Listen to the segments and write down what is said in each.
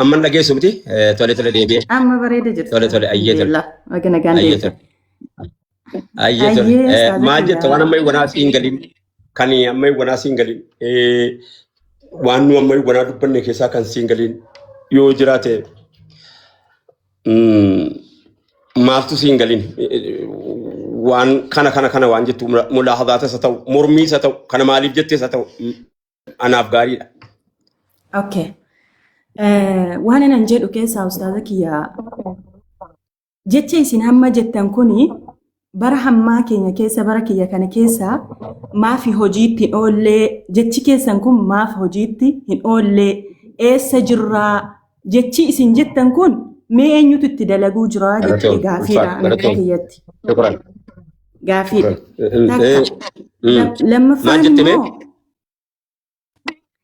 Amman dhageessu miti tole deebi'e. Amma bareeda jirti. Tole ayyee tole. Wagana gaandee. Ayyee tole. Maal jetta waan amma wanaa siin galin kan amma wanaa siin galin waan nu amma wanaa dubbanne keessaa kan siin galin yoo jiraate maaltu siin galin waan kana waan jettu mulaahazaata isa ta'u mormii isa ta'u kana maaliif jettee isa ta'u anaaf gaariidha. Okay. Waan nan jedhu keessaa ustaaza kiyyaa jecha isin hamma jettan kuni bara hammaa keenya keessa bara kiyya kana keessa maafi hojiitti hin oollee jechi keessan kun maaf hojiitti hin oollee eessa jirraa jechi isin jettan kun mee eenyutu itti dalaguu jira jechi gaafiidha akka kiyyatti. Gaafiidha. Lammaffaan immoo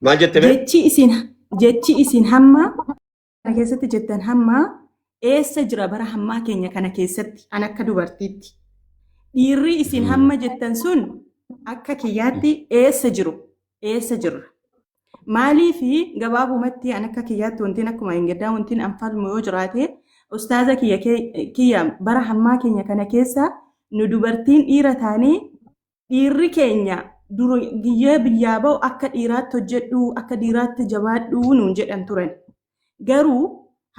maal jettee jechi isin hamma keessatti jettan hamma eessa jira bara hammaa keenya kana keessatti an akka dubartiitti dhiirri isin hamma jettan sun akka kiyyaatti eessa jirra maaliifi gabaabumatti an akka kiyyaatti wantiin akkuma hingaddaa wantiin anfalmu yoo jiraate ustaaza kiyya bara hammaa keenya kana keessa nu dubartiin dhiira taanii dhiirri keenya guyyaa biyyaa ba'u akka dhiiraatti hojjedhu akka dhiiraatti jabaadhu nuun jedhan turan garuu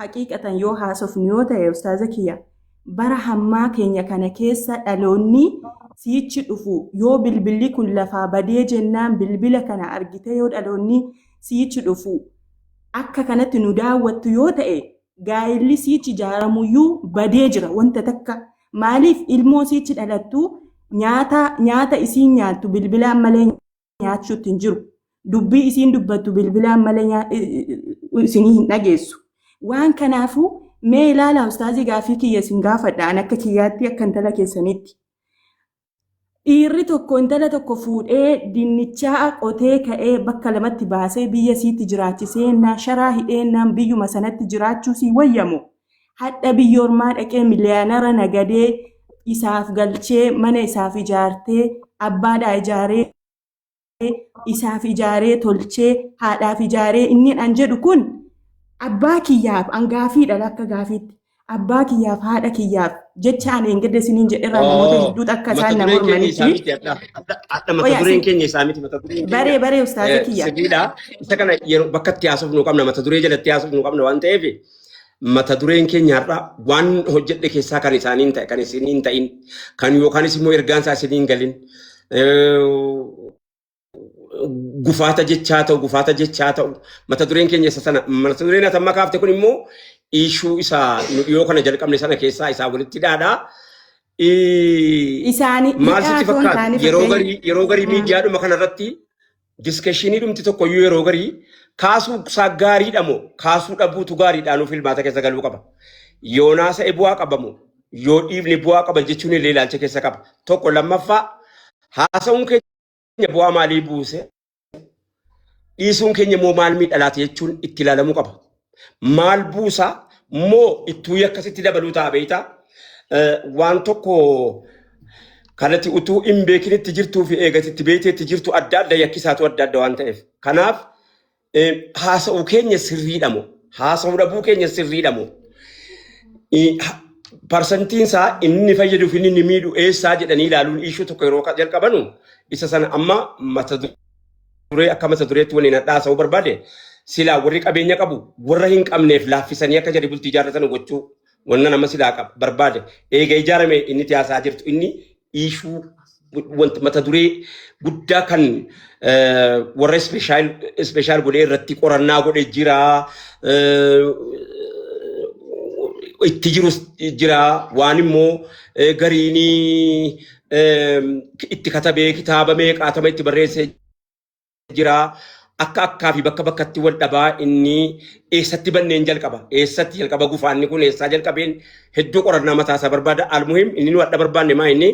haqiiqatan yoo haasofnu yoo ta'e ustaaza kiyya bara hammaa keenya kana keessa dhaloonni siichi dhufu yoo bilbilli kun lafaa badee jennaan bilbila kana argite yoo dhaloonni siichi dhufu akka kanatti nu daawwattu yoo ta'e gaa'illi siichi ijaaramuyyuu badee jira wanta takka maaliif ilmoo siichi dhalattu nyaata isiin nyaattu bilbilaan malee nyaachuutti hin jiru dubbii isiin dubbattu bilbilaan malee isinii hin dhageessu waan kanaafu mee ilaala ustaazii gaafii kiyya isin gaafadhaan akka kiyyaatti akka intala keessanitti dhiirri tokko intala tokko fuudhee dinnichaa qotee ka'ee bakka lamatti baasee biyya siitti jiraachisee sharaa hidheennaan biyyuma sanatti jiraachuu sii wayyamu hadha biyyoormaa dhaqee miliyaanara nagadee isaaf galchee mana isaaf ijaartee abbaadhaa ijaaree isaaf ijaaree tolchee haadhaaf ijaaree inni an jedhu kun abbaa kiyyaaf an gaafiidha akka gaafiitti abbaa kiyyaaf haadha kiyyaaf jecha ani engedde isiniin jedherraa namoota hedduutu akka isaan nama mormanitti mata dureen keenya isaa miti mata dureen baree ustaaza kiyya sibiidha isa kana yeroo bakka itti haasofnu qabna mata duree jalatti haasofnu qabna waan ta'eef mata dureen keenya har'a waan hojjedhe keessaa kan isaaniin ta'e kan isiniin ta'in kan yookaanis immoo ergaan isaa isiniin galin gufaata jechaa ta'u mata dureen keenya isa sana mata dureen atamma kaafte kun immoo ishuu isaa yoo kana jalqabne sana keessaa isaa walitti dhaadha. Maal sitti fakkaata yeroo garii miidiyaadhuma kanarratti diskeshinii dhumti tokko yeroo garii kaasuu isaa gaariidha moo kaasuu dhabuutu gaariidhaan filmaata keessa galuu qaba. Yoo naasa'e bu'aa qabamu yoo dhiifni bu'aa qaba jechuun illee ilaalcha keessa qaba. Tokko lammaffaa haasa'uun keenya bu'aa maalii buuse dhiisuun keenya moo maal miidhalaati jechuun itti ilaalamuu qaba. Maal buusa moo ittuu akkasitti dabaluu ta'a beektaa waan tokko kanatti utuu hin beekinitti jirtuu fi eegatitti beekteetti jirtu adda adda yakkisaatu adda adda waan ta'eef kanaaf haasa'uu keenya sirriidha moo haasa'uu dhabuu keenya sirriidha moo parsantiin isaa inni fayyaduuf inni miidhu eessaa jedhanii ilaaluun ishuu tokko yeroo jalqabanu isa sana amma mata duree akka mata dureetti waliin haasa'uu barbaade silaa warri qabeenya qabu warra hin qabneef laaffisanii akka jedhi bultii ijaarratan gochuu wanna nama silaa barbaade eega ijaarame inni tiyaasaa jirtu inni ishuu mata duree guddaa kan warra ispeeshaal godhee irratti qorannaa godhee jira itti jirus jira waan immoo gariinii itti katabee kitaaba meeqaatama itti barreessee jira akka fi bakka bakkatti wal dhabaa inni eessatti banneen jalqaba gufaanni kun eessaa jalqabeen hedduu qorannaa mataasaa barbaada almuhim inni nu adda barbaanne maa inni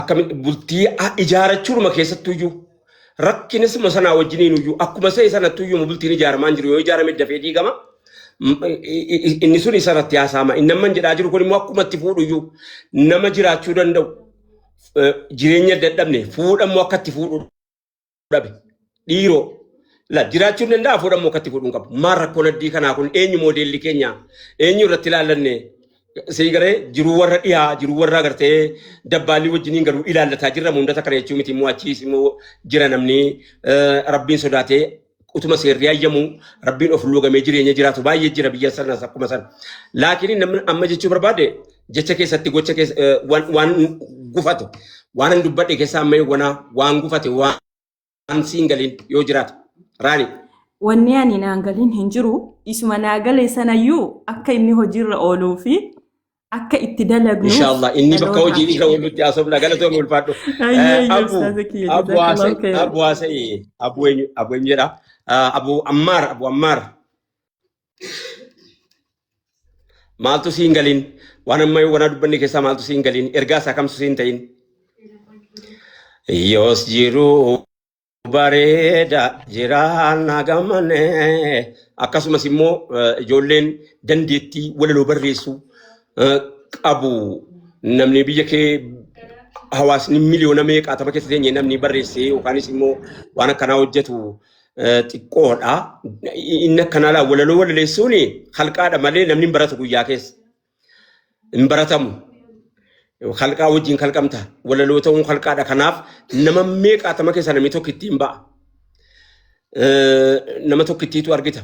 akkamitti bultii ijaarachuudhuma keessattuyyuu rakkinis sanaa wajjiniin iyyuu akkuma ta'e sanattuyyuu bultiin ijaaramaan jiru yoo ijaarame dafee diigama inni sun isarratti haasaama inni amman jedhaa jiru kun immoo akkuma itti fuudhu iyyuu nama jiraachuu danda'u jireenya dadhabne fuudhammoo akka itti fuudhu dhabe dhiiroo La jiraachuun danda'a fuudhan mukkatti fuudhuun qabu. Maal rakkoon addii kanaa kun eenyu moodeelli keenya eenyu irratti ilaallanne seegaree jiruu warra dhiyaa jiruu warra agartee dabbaalii wajjiniin garuu ilaallataa jirra mundata kana jechuun miti immoo achiis immoo jira namni rabbiin sodaatee utuma seerri ayyamu rabbiin of luugamee jireenya jiraatu baay'ee jira biyya sanas akkuma san. Laakiin namni amma jechuu barbaade jecha keessatti gocha keessa waan gufate waan hin dubbadhe keessa amma eegwanaa waan gufate waan siin galiin yoo jiraate. Raani. Wanni ani naangaliin hin jiru isuma naagalee sanayyuu akka inni hojiirra ooluu fi akka itti dalagnu. Inshallah inni bakka hojiirra oolutti asoof nagalatoon ulfaadhu. Abu Haasa'ii Abu eenyu jedha. Abu Ammar. Maaltu siin galiin waan amma waan dubbanne keessaa maaltu siin galiin ergaa isaa kamtu siin ta'in. Yoos jiruu. Bareeda jiraanna gamane akkasumas immoo ijoolleen dandeettii walaloo barreessu qabu namni biyya kee hawaasni miliyoona meeqaatama keessa teenye namni barreessee yookaanis immoo waan akkanaa hojjetu xiqqoodha. Inni akkanaa walaloo walaleessuun halqaadha malee namni hin baratu guyyaa keessa hin baratamu. Halqaa wajjin halqamta walaloo ta'uun halqaadha kanaaf nama meeqaatama keessa namni tokko ittiin ba'a. Nama tokko ittiitu argita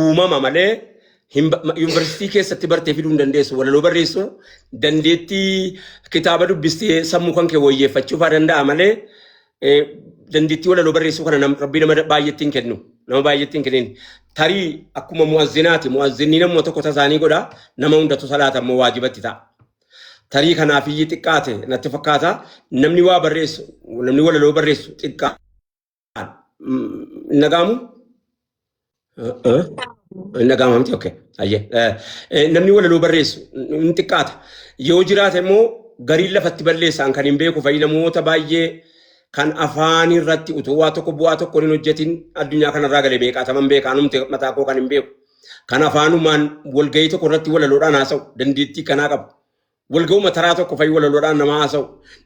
uumama malee yuunivarsiitii keessatti bartee fiduu hin dandeessu walaloo barreessuu dandeettii kitaaba dubbistee sammuu kan kee wayyeeffachuufaa danda'a malee dandeettii walaloo barreessuu kana rabbii nama baay'eetti hin kennu nama baay'eetti hin kennin. Tarii akkuma mu'azzinaati mu'azzinii namuma tokko tasaanii godha nama hundatu salaata immoo waajibatti ta'a. Tarii kanaaf iyyuu xiqqaate natti fakkaata namni waa barreessu namni walaloo barreessu xiqqaa nagaamu nagaamu miti okay namni walaloo barreessu ni xiqqaata yoo jiraate immoo gariin lafatti balleessaan kan hin beeku fa'i namoota baay'ee kan afaan irratti utuu waa tokko bu'aa tokko hin hojjetin addunyaa kanarraa galee beekaataman beekaanumti mataa koo kan hin beeku kan afaanumaan walgahii tokko irratti walaloodhaan haasa'u dandeettii kanaa qabu. Walga'uu mataraa tokko fa'i walaloodhaan nama haasa'u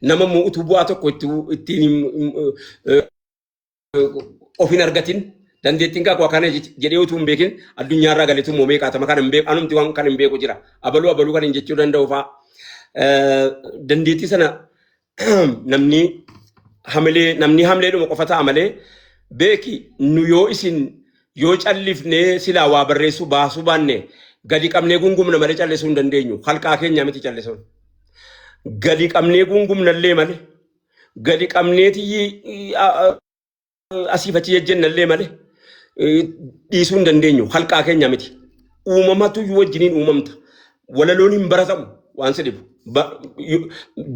nama immoo utuu bu'aa tokko ittiin of hin argatin dandeettiin kaakuu akkana jedhee utuu hin beekin addunyaarraa galeetu immoo beekaatama kan hin beeku anumti waan kan hin beeku jira abaluu kan hin jechuu danda'u fa'a. Dandeettii sana namni hamleedhuma qofa ta'a malee beeki nu yoo callifnee silaa waa barreessuu baasuu baanne gadi qabnee gungumna malee callisuu hin dandeenyu. Halqaa keenya miti callisuun. Gadi qabnee gungumnallee malee gadi qabneeti asiifachi jejjennallee malee dhiisuu hin dandeenyu. Halqaa keenya miti. Uumamatu wajjiniin uumamta. Walaloon hin baratamu waan si dhibu.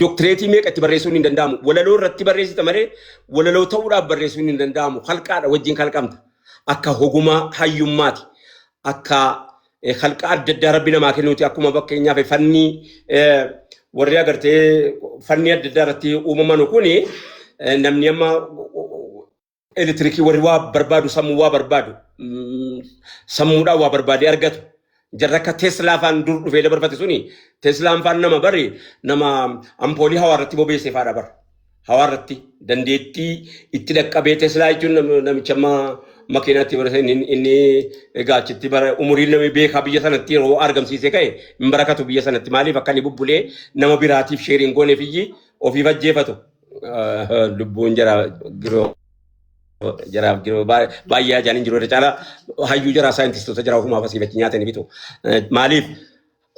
Doktireetii meeqa itti barreessuun hin danda'amu. Walaloo irratti barreessita malee walaloo ta'uudhaaf barreessuun hin danda'amu. Halqaadha wajjin halqamta. Akka hogumaa hayyummaati. Akka halqa adda addaa rabbi namaa kennuuti akkuma fakkeenyaaf fanni warri agartee fanni adda addaa irratti uumaman kuni namni amma elektirikii warri waa barbaadu sammuu waa barbaadu sammuudhaan waa barbaadee argatu. Jarra akka Teslaa faan dur dhufee dabarfate suni Teslaan faan nama bari nama ampoolii hawaa irratti bobeessee faadha bara. Hawaa irratti dandeettii itti dhaqqabee Teslaa jechuun namicha makiinatti barate inni egaa achitti bara umuriin namni beekaa biyya sanatti yeroo argamsiisee ka'e hin barakatu biyya sanatti maaliif akka inni bubbulee nama biraatiif sheeriin gooneef iyyi ofiif ajjeefatu lubbuun jaraaf giroo baay'ee ajaa'in jiru irra caala hayyuu jaraa saayintistoota jaraa ofumaaf asiif achi nyaatanii bitu maaliif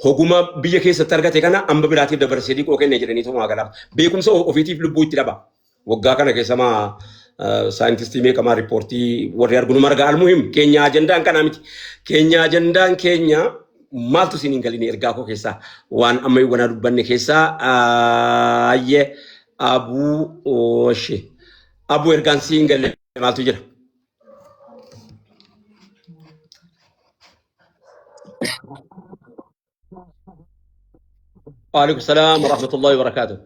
hoguma biyya keessatti argate kana amba biraatiif dabarsee dhiqoo kenne jedhanii tumaa galaaf beekumsa ofiitiif lubbuu itti dhaba waggaa kana keessamaa saayintistii meeqamaa riippoortii warri argunu marga almuhim keenya ajandaan kana miti keenya ajandaan keenya maaltu isin hin galini ergaa koo keessaa waan amma wana dubbanne keessaa ayyee abuu ergaan si hin galle maaltu jira. وعليكم السلام ورحمة الله وبركاته.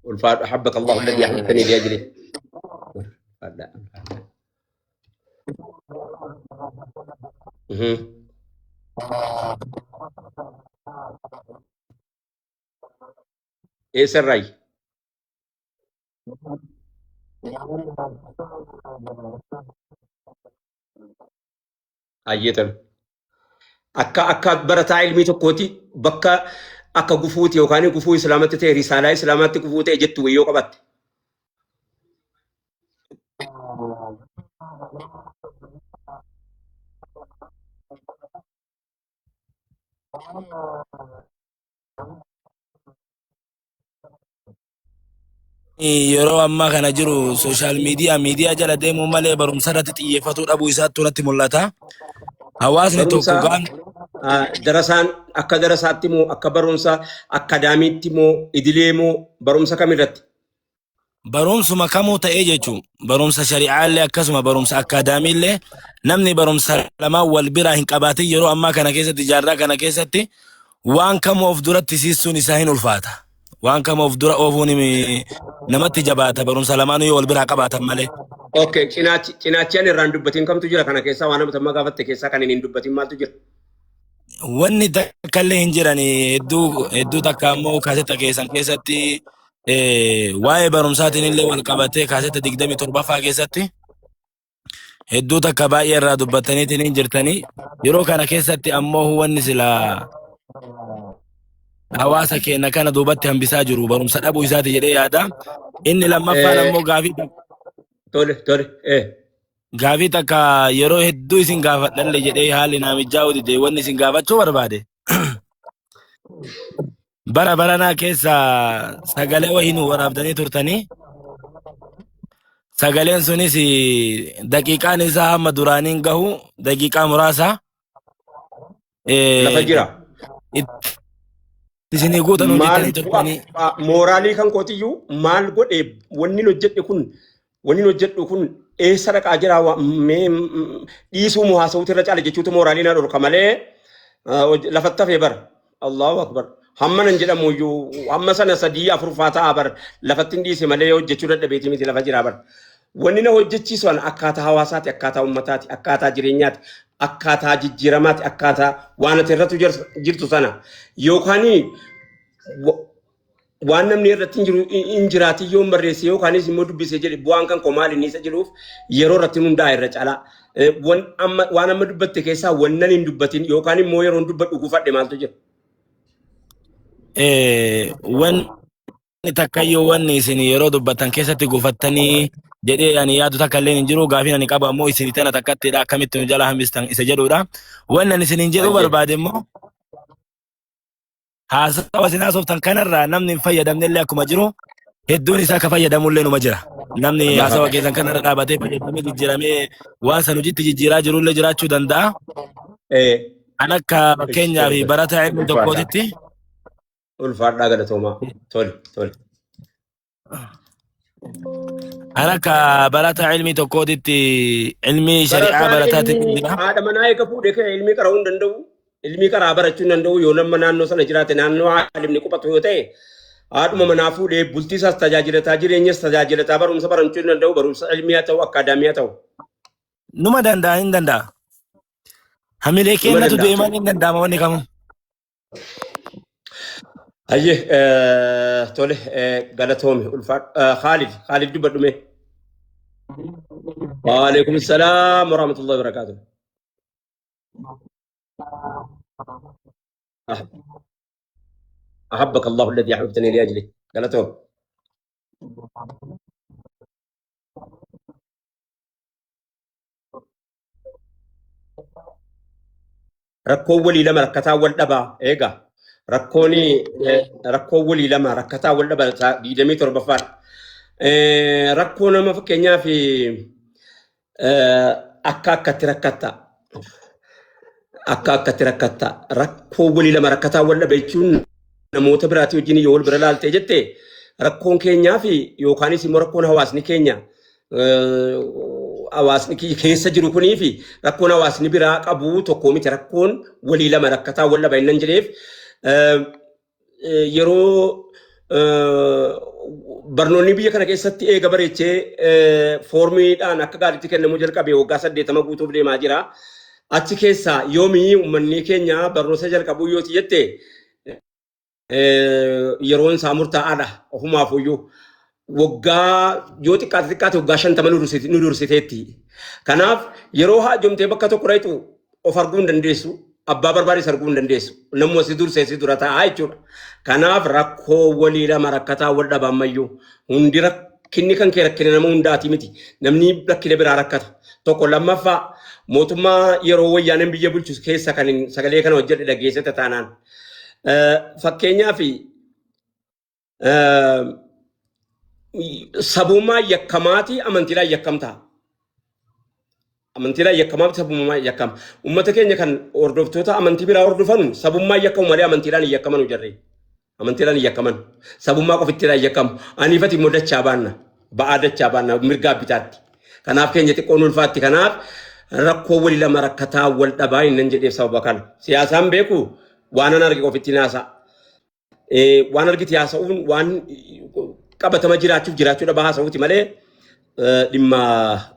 والفاد أحبك الله الذي أحببتني لأجله. eessarraayi ayyeetan akka barataa ilmii tokkooti bakka akka gufuuti yookaan gufuu islaamatti ta'e risaalaa islaamatti gufuu ta'e jettu wayyoo qabatte. yeroo ammaa kana jiru sooshaal miidiyaa jala deemuu malee barumsa irratti xiyyeeffatuu dhabuu isaatti irratti mul'ata. Hawaasni tokko gaan darasaan akka darasaatti moo akka barumsa akkaadaamiitti moo idilee moo barumsa kamirratti? barumsuma kamuu ta'ee jechuun barumsa shari'aallee akkasuma barumsa akkaadaamiillee namni barumsa lamaan wal biraa hin qabaatin yeroo ammaa kana keessatti jaarraa kana keessatti waan kamuu of duratti siisuun isaa hin ulfaata. Waan kamuu of dura oofuun namatti jabaata barumsa lamaanuu yoo wal biraa qabaatan malee. Okay, cinaachaan irraan dubbatiin kamtu jira kana keessaa waan namatti amma gaafatte keessaa kan hin dubbatiin maaltu jira? Wanni takkallee hin jiran hedduu takka ammoo kaasetta keessan keessatti waa'ee barumsaatiin illee wal qabatee kaasetta 27ffaa keessatti hedduu takka baay'ee irraa dubbataniitiin hin jirtanii yeroo kana keessatti ammoo wanni silaa hawaasa keenya kana duubatti hambisaa jiru barumsa dhabuu isaati jedhee yaada. Inni lammaffaan ammoo gaafii takka yeroo hedduu isin gaafadhalle jedhee haalli naamichaa udide wanni isin gaafachuu barbaade. Bara baranaa keessa sagalee wayii nu waraabdanii turtanii sagaleen sunis daqiiqaan isaa hamma duraaniin gahu daqiiqaa muraasa. Lafa jira. Isin guutan hojjetanii turtanii. Mooraalii kan kootiyyuu maal godhe wanni hojjedhu kun eessa dhaqaa jira dhiisuu moo haasawuutu irra caala jechuutu mooraalii na dhorka malee lafatti hafee bara. Allahu akbar. Hamma nan jedhamu iyyuu hamma sana 3-4 ta'a bara lafatti hin dhiise malee hojjechuu dadhabeeti miti lafa jira bara. Wanni na hojjechiisu akkaataa hawaasaati, akkaataa uummataati, akkaataa jireenyaati, akkaataa jijjiiramaati, akkaataa waan ati irratti jirtu sana yookaan waan namni irratti hin jiraati yoo barreesse yookaanis immoo dubbise jedhe bu'aan kan koo maali inni isa jedhuuf yeroo irratti hundaa'e irra caalaa. Waan amma dubbatte keessaa wannan hin dubbatin yookaan immoo yeroo dubbadhu gufadhe maaltu jira? Wanni takkayyuu wanni isin yeroo dubbatan keessatti gufattanii jedhee ani yaadu takka illee hin jiru gaafii ani qaba ammoo isin tana takkattidha akkamitti nu jala hambistan isa jedhudha. Wanni ani isin hin jedhu barbaade immoo haasawa isin haasoftan kanarraa namni hin fayyadamne illee akkuma jiru hedduun isaa akka fayyadamullee numa jira. Namni haasawa keessan kanarra dhaabatee fayyadamee jijjiiramee waan san hojiitti jijjiiraa jirullee jiraachuu danda'a. An akka fakkeenyaaf barataa ilmi tokkootitti. Ulfaadhaa galatoomaa. Tole. An akka barataa ilmi tokkootitti ilmi shari'aa barataatiin jira. Haadha manaa eega fuudhee ka'e ilmi qara'uu hin danda'u. Ilmi karaa barachuu hin danda'u yoo nama naannoo sana jiraate naannoo haalimni qubatu yoo ta'e haadhuma manaa fuudhee bultii isaas tajaajilataa jireenyas tajaajilataa barumsa barachuu hin danda'u barumsa ilmii haa ta'u akkaadaamii haa ta'u. Numa danda'a hin danda'a. Hamilee kennatu deeman hin danda'ama wanni kamu. Ayyee tole galatoome ulfaadha. Khaalid dubbadhume. Waalaikum salaam wa rahmatullahi wa barakatuh. أحبك الله الذي أحببتني لأجله قالتهم ركو ولي لما ركتا والدبا إيجا ركوني ركو ولي لما ركتا والدبا دي دميتر بفار ركونا ما فكنيا في أكاكا تركتا akka tirakkata rakkoo walii lama rakkataa wal dhabe jechuun namoota biraatii wajjin yoo wal bira laaltee jette rakkoon keenyaa fi yookaanis immoo rakkoon hawaasni keenya hawaasni keessa jiru kunii fi rakkoon hawaasni biraa qabu tokko miti rakkoon walii lama rakkataa wal dhabe innan jedheef yeroo barnoonni biyya kana keessatti eega bareechee foormiidhaan akka gaariitti kennamuu jalqabe waggaa 80 guutuuf deemaa jira. Achi keessa yoomii uummanni keenya barnoota jalqabuu yoo jette yeroon isaa murtaa'aadha ofumaaf iyyuu waggaa yoo xiqqaate waggaa 50 nu dursiteetti. Kanaaf yeroo haajomtee bakka tokko dhayxu of arguu hin dandeessu. Abbaa barbaades arguu hin dandeessu. Namni si dursee si dura taa'aa jechuudha. Kanaaf rakkoo walii lama rakkataa wal dhaba ammayyuu hundi rakkinni kan kee rakkina nama hundaati miti. Namni rakkina biraa rakkata. Tokko lammaffaa mootummaa yeroo wayyaaneen biyya bulchu keessa kan sagalee kana hojjedhe dhageessata taanaan. Fakkeenyaaf sabummaa yakkamaati amantiidhaan yakkamtaa. Amantiidhaan yakkamaati sabummaa yakkama. Uummata keenya kan hordoftoota amantii biraa hordofan sabummaa yakkamu malee amantiidhaan yakkaman jarree. Amantiidhaan yakkaman. Sabummaa qofittiidhaan yakkamu. Aniifati immoo dachaa baanna. Ba'aa dachaa baanna mirgaa bitaatti. Kanaaf keenya xiqqoon ulfaatti. Kanaaf rakkoo walii lama rakkataa wal dhabaa hin jedheef sababa kana. Siyaasaan beeku waan an arge qofitti naasa. Waan argiti haasa'uun waan qabatama jiraachuu dhabaa haasa'uuti malee dhimma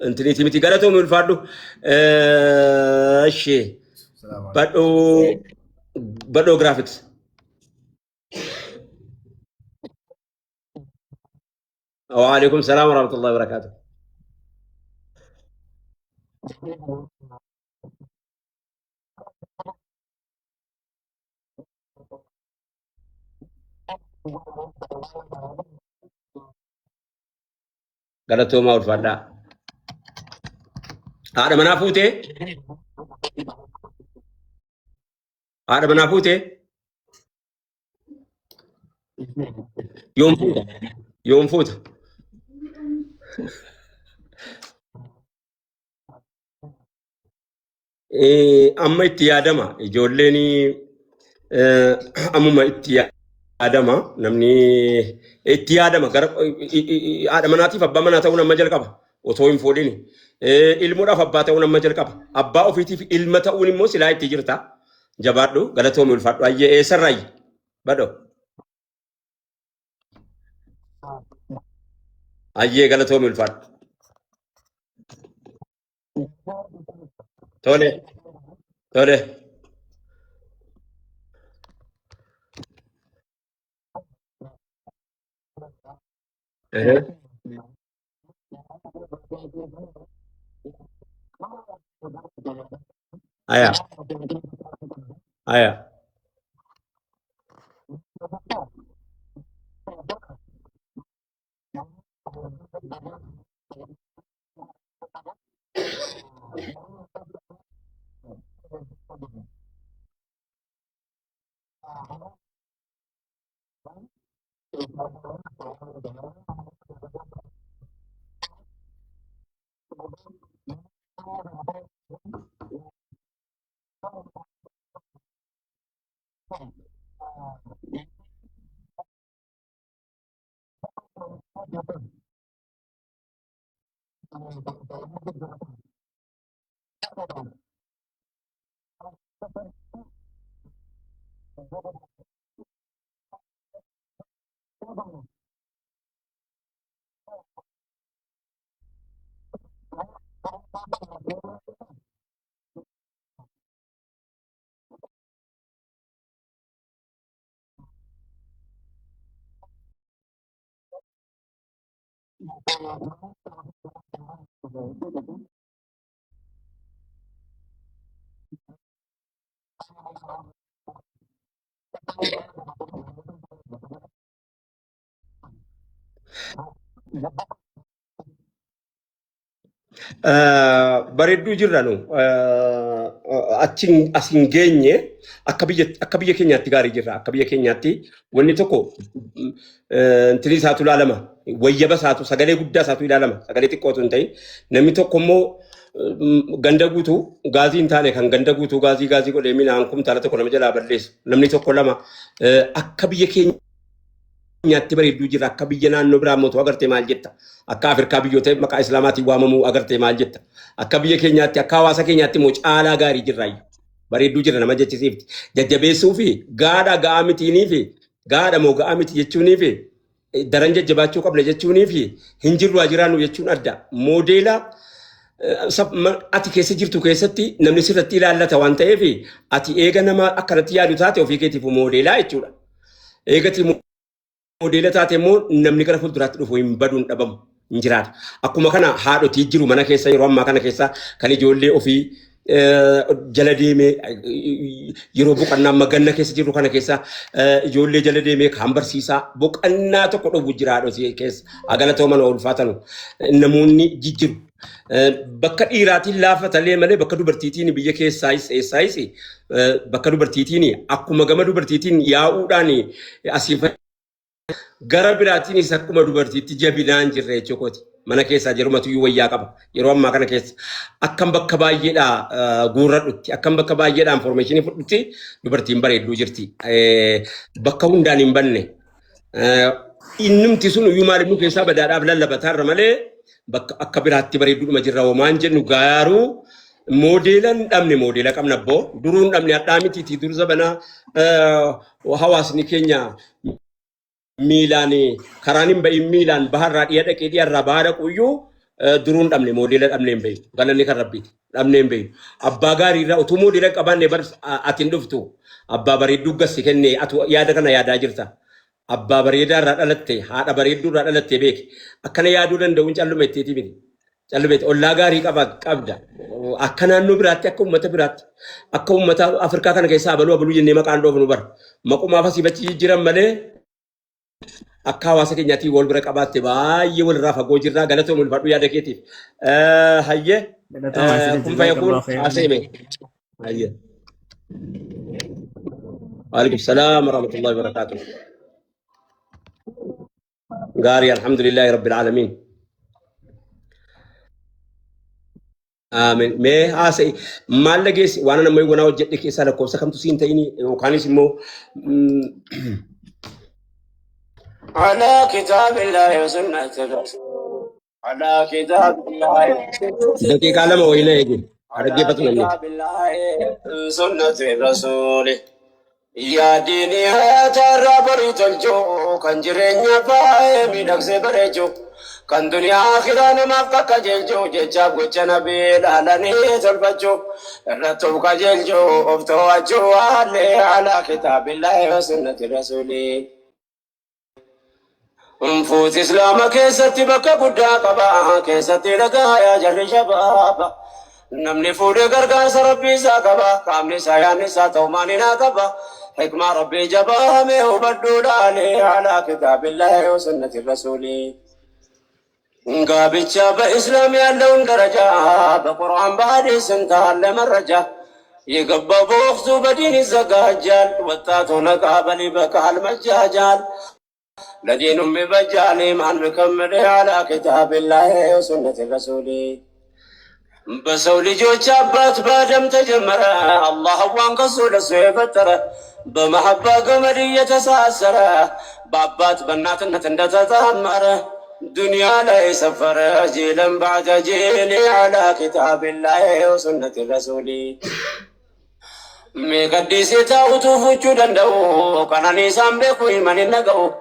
intiniiti miti galatoomii ulfaadhu. Ishee badhoo graafiks. Waalaikum salaam warahmatullahi wabarakatuh. Galatoomaa ulfaadhaa. Haadha manaa fuutee? Haadha manaa fuutee? Yoom fuuta? Yoom fuuta? Amma itti yaadama. Ijoolleen ammuma itti yaadama. Namni itti yaadama. Haadha manaatiif abbaa manaa ta'uu nama jalqaba. Otoo hin fuudhini. Ilmuudhaaf abbaa ta'uu nama jalqaba. Abbaa ofiitiif ilma ta'uun immoo silaa itti jirta. Jabaadhu galatoomii ulfaadhu. Ayyee eessarraayi? Badho. Ayyee galatoomii ulfaadhu. Tole. Tole. Aya. Aya. Bareedduu jirra nu asin geenye akka biyya keenyaatti gaarii jirra. Akka biyya keenyaatti wanni tokko intilii isaatu ilaalama. Wayyaba isaatu sagalee guddaa isaatu ilaalama. Sagalee xiqqootu hin ta'in. Namni tokko immoo ganda guutuu gaazii hin taane kan ganda guutuu gaazii godhee minaan kumtaala tokko nama jalaa balleessu. Namni tokko lama akka biyya keenyaatti bareedduu jirra. Akka biyya naannoo biraa mootuu agartee maal jetta? Akka Afrikaa biyyoota maqaa Islaamaatiin waamamuu agartee maal jetta? Akka biyya keenyaatti akka hawaasa keenyaatti immoo caalaa gaarii jirraayyuu. Bareedduu jirra nama jechisiifti. Jajjabeessuu fi gaadha ga'aa mitiinii fi gaadha moo ga'aa miti jechuunii fi daran jajjabaachuu qabna jechuunii fi hin jirru haa jiraannu jechuun adda. Moodeela ati keessa jirtu keessatti namni sirratti ilaallata waan ta'eef ati eega nama akkanatti yaadu taate ofii keetiif moodeelaa jechuudha. eegati modeela taate immoo namni gara fuulduraatti dhufu hin baduun dhabamu hin jiraatu. Akkuma kana haadhotii jiru mana keessa yeroo ammaa kana keessa kan ijoollee ofii jala deemee yeroo boqonnaa maganna keessa jiru kana keessa ijoollee jala deemee kan barsiisaa boqonnaa tokko dhufu jira haadhotii keessa agalatooman ulfaatanu namoonni jijjiru. Bakka dhiiraatiin laafatalee malee bakka dubartiitiin biyya keessaayis bakka dubartiitiin akkuma gama dubartiitiin yaa'uudhaan asiif gara biraatiin isa akkuma dubartiitti jabinaan jirre jechuudha. Mana keessaa jirumatu iyyuu wayyaa qaba. Yeroo ammaa kana keessa akkam bakka baay'eedhaa guurradhutti akkam bakka baay'eedhaa information fudhutti dubartiin bareedduu jirti. Bakka hundaan hin banne. Innumti sun iyyuu maaliif nu keessaa badaadhaaf lallabataarra malee bakka akka biraatti bareedduudhuma jirra homaan jennu gaaruu modeelan dhabne modeela qabna abboo duruun dhabne hadhaa mitiitii dur zabanaa hawaasni keenya miilaan karaan hin bahin miilaan baharraa dhiya dhaqee dhiyarraa bahaa dhaquyyuu duruun dhabne modeela dhabne hin bahin galanni kan rabbiiti dhabne hin bahin abbaa gaariirraa utuu modeela qabaanne bar ati hin dhuftu abbaa bareedduu gassi kenne atu yaada kana yaadaa jirta. Abbaa bareedaa irraa dhalatte haadha bareedduu irraa dhalatte beeki akkana yaaduu danda'uun calluma itteetii miti calluma itti ollaa gaarii qabda akka naannoo biraatti akka uummata biraatti akka uummata Afrikaa kana keessaa abaluu jennee maqaan dhoofnu bara maqumaaf asii bachi jijjiiran malee akka hawaasa keenyaatti wal bira qabaatte baay'ee walirraa fagoo jirraa galatoom ulfaadhu yaada keetiif hayyee kun fayyakun haseeme hayyee. Waalaikum salaam warahmatullahi wabarakatuh. غاري الحمد لله رب العالمين آمين ما هاسي ما لقيس وانا لما يقولنا وجدك إسالة كوسا كم تسين تيني وكان اسمه على كتاب الله وسنة الرسول على كتاب الله دقيقة لما وينا يجي على كتاب الله سنة الرسول يا ديني هاترى بريت الجو كان جرينيا باي ميدك سبرجو كان دنيا آخران ما فكا جلجو جيجاب وچنا بيلالاني تلبجو رتو كجلجو افتو اجو على كتاب الله وسنة رسولي انفوت اسلام كيستي بكا قدا قبا كيستي لقا يا جر شبابا نمني فودي غرغاس ربي ساقبا كامني ساياني ساتوماني ناقبا حكمة ربي جباه ميو بدود على كتاب الله وسنة الرسول قابتشا بإسلام يالون درجة بقرآن بعد سنتال مرجة يقبى بوخزو بدين الزقاجال واتاتونا قابلي بكا المجاجال لدين أمي بجالي من مكمل على كتاب الله وسنة الرسول بسولي جو شابات بادم تجمر الله وانقصو لسويفتر بمحبة قمرية تساسر بابات بناتنا تندتتامر دنيا لا يسفر جيلا بعد جيل على كتاب الله وسنة الرسول ميقدسي تاوتو فجو دندو كان نيسان بكو إيمان النقو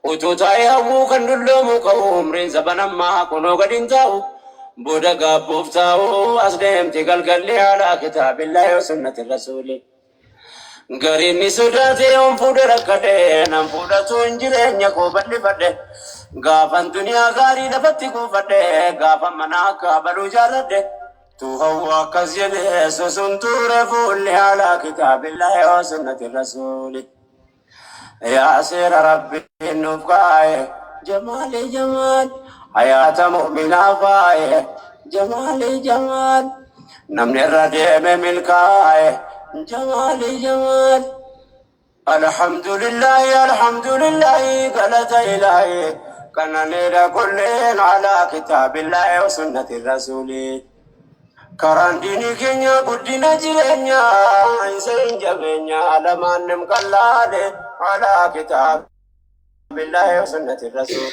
وتو تايهو كان دلو مكو مرين زبنا ما كنو قدين تاو بودا قابوف تاو أسلم تقلقل على كتاب الله وسنة الرسول Garini sodate on fude rakkate nam fudatu injireenya ko balli fadhe gaafan duniyaa gaarii lafatti kuufadhe gaafa manaa kaabaluu jaalladhe tu hawwa akkas jedhe sosun ture fuulli haala kitaabillahi wa sunnati rasuuli yaa seera rabbiin nuuf kaaye jamaali jamaal hayaata mu'minaa faaye jamaali jamaal namni irra deeme milkaaye جمالي جمال الحمد لله قالت إلهي كان لنا كلين على كتاب الله وسنة الرسول كران ديني كينيا قدنا جلنيا إنسان جبنيا لما نمكالله على كتاب الله وسنة الرسول